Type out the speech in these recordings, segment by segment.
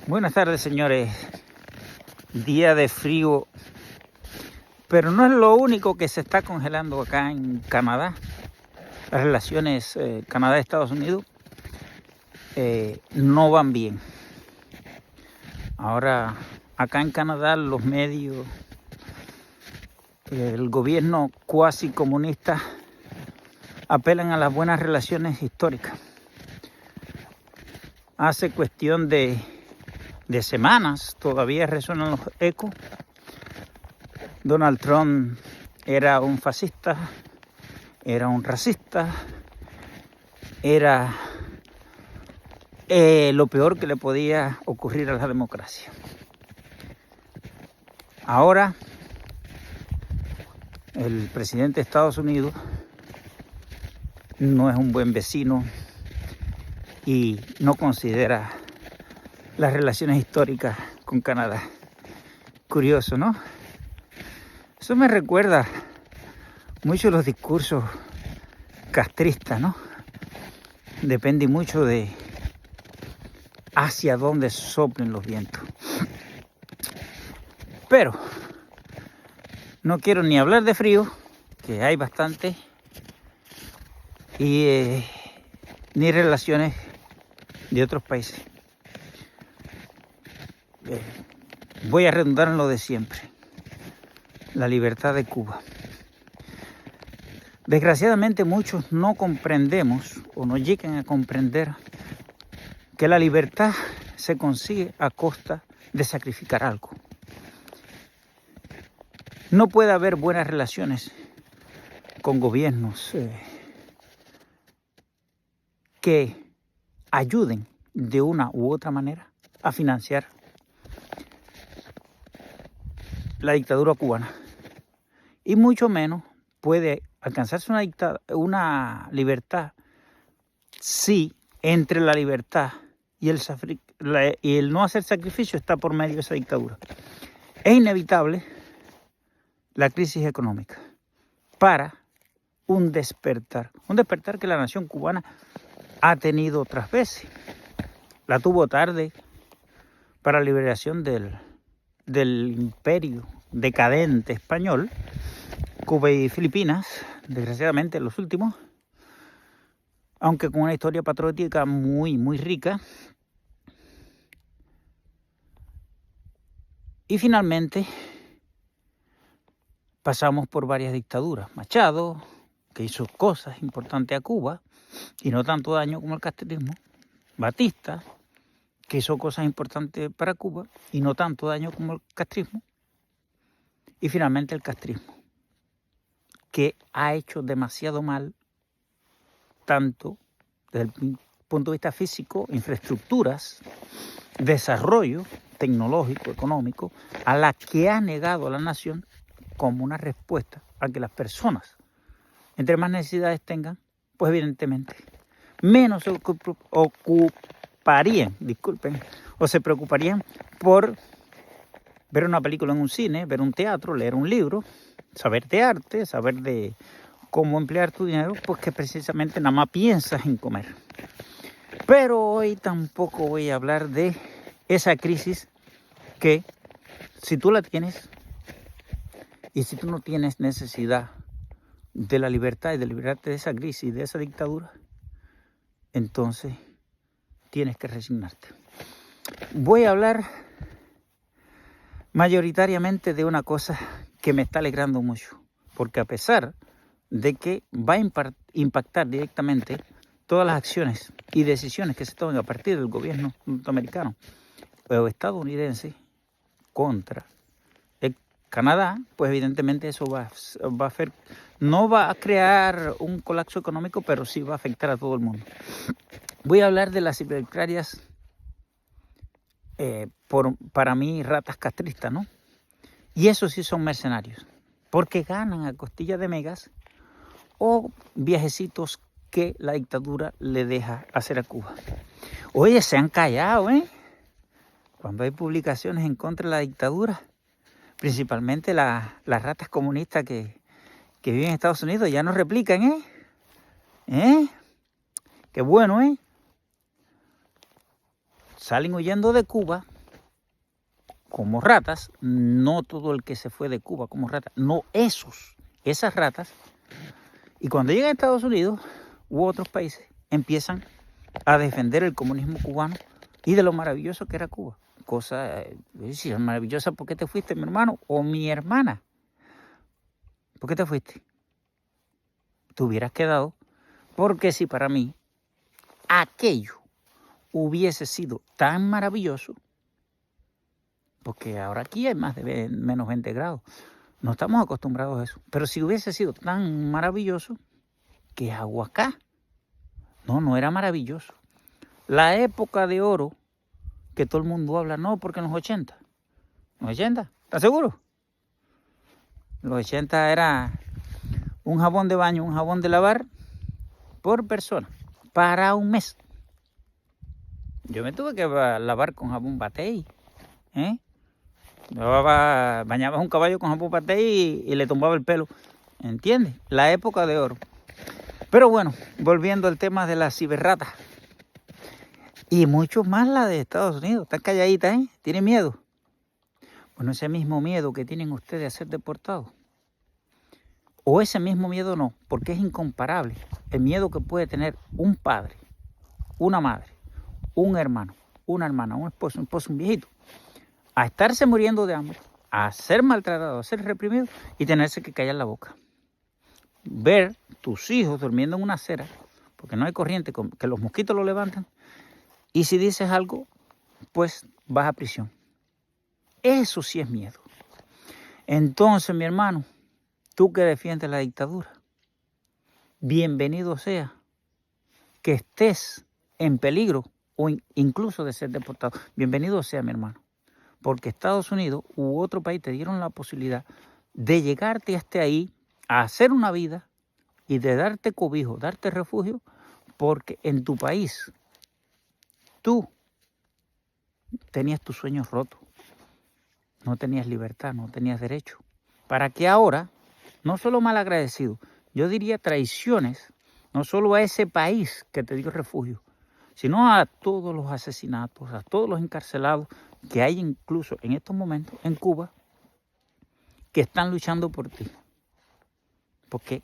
Buenas tardes, señores. Día de frío, pero no es lo único que se está congelando acá en Canadá. Las relaciones Canadá-Estados Unidos no van bien. Ahora, acá en Canadá, los medios, el gobierno cuasi comunista apelan a las buenas relaciones históricas. Hace cuestión de semanas todavía resuenan los ecos. Donald Trump era un fascista, era un racista, era lo peor que le podía ocurrir a la democracia. Ahora, el presidente de Estados Unidos no es un buen vecino y no considera las relaciones históricas con Canadá. Curioso, ¿no? Eso me recuerda mucho los discursos castristas, ¿no? Depende mucho de hacia dónde soplen los vientos. Pero no quiero ni hablar de frío, que hay bastante, y ni relaciones de otros países. Voy a redundar en lo de siempre. La libertad de Cuba. Desgraciadamente muchos no comprendemos o no llegan a comprender que la libertad se consigue a costa de sacrificar algo. No puede haber buenas relaciones con gobiernos que ayuden de una u otra manera a financiar la dictadura cubana, y mucho menos puede alcanzarse una libertad si entre la libertad y el no hacer sacrificio está por medio de esa dictadura. Es inevitable la crisis económica para un despertar que la nación cubana ha tenido otras veces. La tuvo tarde para la liberación del imperio decadente español, Cuba y Filipinas, desgraciadamente los últimos, aunque con una historia patriótica muy, muy rica. Y finalmente pasamos por varias dictaduras. Machado, que hizo cosas importantes a Cuba y no tanto daño como el castrismo. Batista, que hizo cosas importantes para Cuba y no tanto daño como el castrismo. Y finalmente el castrismo, que ha hecho demasiado mal, tanto desde el punto de vista físico, infraestructuras, desarrollo tecnológico, económico, a la que ha negado a la nación como una respuesta a que las personas, entre más necesidades tengan, pues evidentemente menos se se preocuparían por ver una película en un cine, ver un teatro, leer un libro, saber de arte, saber de cómo emplear tu dinero, pues que precisamente nada más piensas en comer. Pero hoy tampoco voy a hablar de esa crisis que, si tú la tienes y si tú no tienes necesidad de la libertad y de liberarte de esa crisis, de esa dictadura, entonces tienes que resignarte. Voy a hablar mayoritariamente de una cosa que me está alegrando mucho, porque a pesar de que va a impactar directamente todas las acciones y decisiones que se tomen a partir del gobierno norteamericano o estadounidense contra el Canadá, pues evidentemente eso va a hacer, no va a crear un colapso económico, pero sí va a afectar a todo el mundo. Voy a hablar de las hipercrarias, para mí, ratas castristas, ¿no? Y esos sí son mercenarios, porque ganan a costillas de megas o viajecitos que la dictadura le deja hacer a Cuba. Oye, se han callado, cuando hay publicaciones en contra de la dictadura, principalmente las ratas comunistas que viven en Estados Unidos, ya no replican, Qué bueno, salen huyendo de Cuba como ratas, no todo el que se fue de Cuba como ratas, no esas ratas, y cuando llegan a Estados Unidos u otros países, empiezan a defender el comunismo cubano y de lo maravilloso que era Cuba. Cosa, si es maravillosa, ¿por qué te fuiste, mi hermano o mi hermana? ¿Por qué te fuiste? Te hubieras quedado, porque si para mí aquello hubiese sido tan maravilloso, porque ahora aquí hay menos 20 grados, no estamos acostumbrados a eso, pero si hubiese sido tan maravilloso, ¿qué hago acá? No era maravilloso. La época de oro que todo el mundo habla, no, porque en los 80, ¿estás seguro? En los 80 era un jabón de baño, un jabón de lavar por persona, para un mes. Yo me tuve que lavar con jabón Batey, bañaba un caballo con jabón Batey y le tumbaba el pelo, ¿entiendes? La época de oro. Pero bueno, volviendo al tema de las ciberratas. Y mucho más la de Estados Unidos. Están calladitas, ¿eh? ¿Tienen miedo? Bueno, ese mismo miedo que tienen ustedes a ser deportados. O ese mismo miedo no, porque es incomparable. El miedo que puede tener un padre, una madre, un hermano, una hermana, un esposo, un viejito, a estarse muriendo de hambre, a ser maltratado, a ser reprimido y tenerse que callar la boca. Ver tus hijos durmiendo en una acera, porque no hay corriente, que los mosquitos lo levantan, y si dices algo, pues vas a prisión. Eso sí es miedo. Entonces, mi hermano, tú que defiendes la dictadura, bienvenido sea que estés en peligro o incluso de ser deportado. Bienvenido sea, mi hermano, porque Estados Unidos u otro país te dieron la posibilidad de llegarte hasta ahí, a hacer una vida y de darte cobijo, darte refugio, porque en tu país tú tenías tus sueños rotos, no tenías libertad, no tenías derecho. Para que ahora, no solo malagradecido, yo diría traiciones, no solo a ese país que te dio refugio, sino a todos los asesinatos, a todos los encarcelados que hay incluso en estos momentos en Cuba, que están luchando por ti. Porque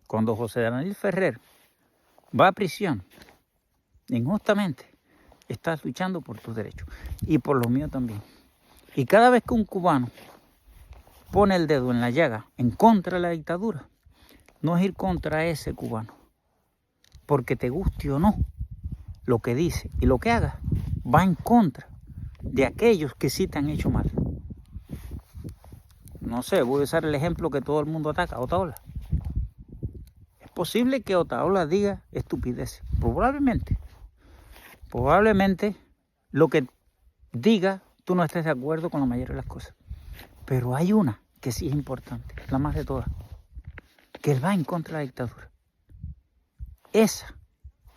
cuando José Daniel Ferrer va a prisión, injustamente, estás luchando por tus derechos y por los míos también. Y cada vez que un cubano pone el dedo en la llaga en contra de la dictadura, no es ir contra ese cubano, porque te guste o no, lo que dice y lo que haga va en contra de aquellos que sí te han hecho mal. No sé, voy a usar el ejemplo que todo el mundo ataca, Otaola. Es posible que Otaola diga estupidez, probablemente lo que diga tú no estés de acuerdo con la mayoría de las cosas, pero hay una que sí es importante, la más de todas, que él va en contra de la dictadura. Esa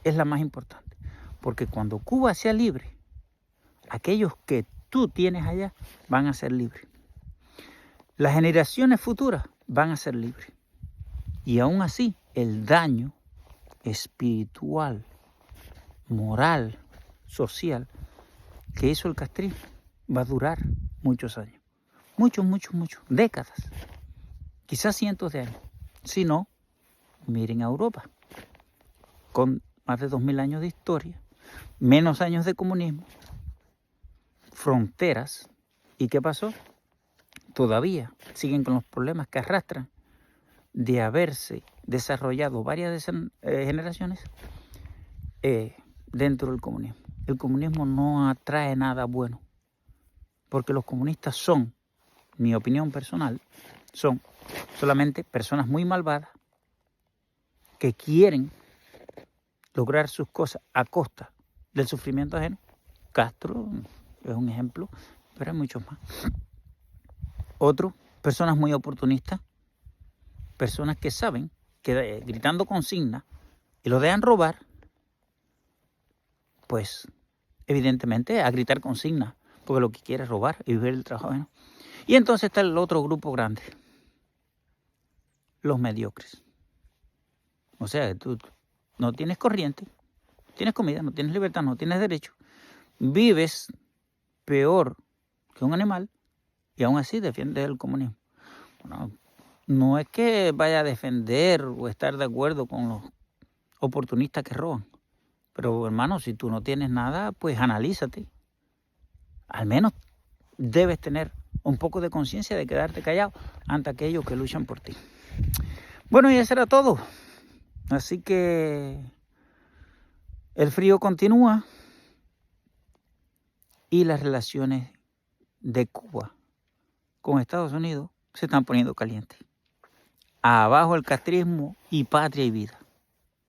es la más importante, porque cuando Cuba sea libre, aquellos que tú tienes allá van a ser libres. Las generaciones futuras van a ser libres. Y aún así, el daño espiritual, moral, social que hizo el castrismo va a durar muchos años. Muchos, décadas. Quizás cientos de años. Si no, miren a Europa, con más de 2000 años de historia, menos años de comunismo, fronteras. ¿Y qué pasó? Todavía siguen con los problemas que arrastran de haberse desarrollado varias generaciones dentro del comunismo. El comunismo no atrae nada bueno, porque los comunistas son, mi opinión personal, son solamente personas muy malvadas que quieren lograr sus cosas a costa del sufrimiento ajeno. Castro es un ejemplo, pero hay muchos más. Otros, personas muy oportunistas, personas que saben que gritando consigna y lo dejan robar, pues evidentemente a gritar consigna, porque lo que quiere es robar y vivir el trabajo ajeno. Y entonces está el otro grupo grande, los mediocres. O sea, tú no tienes corriente, tienes comida, no tienes libertad, no tienes derecho, vives peor que un animal y aún así defiende el comunismo. Bueno, no es que vaya a defender o estar de acuerdo con los oportunistas que roban. Pero hermano, si tú no tienes nada, pues analízate. Al menos debes tener un poco de conciencia de quedarte callado ante aquellos que luchan por ti. Bueno, y eso era todo. Así que el frío continúa y las relaciones de Cuba con Estados Unidos se están poniendo calientes. Abajo el castrismo y patria y vida.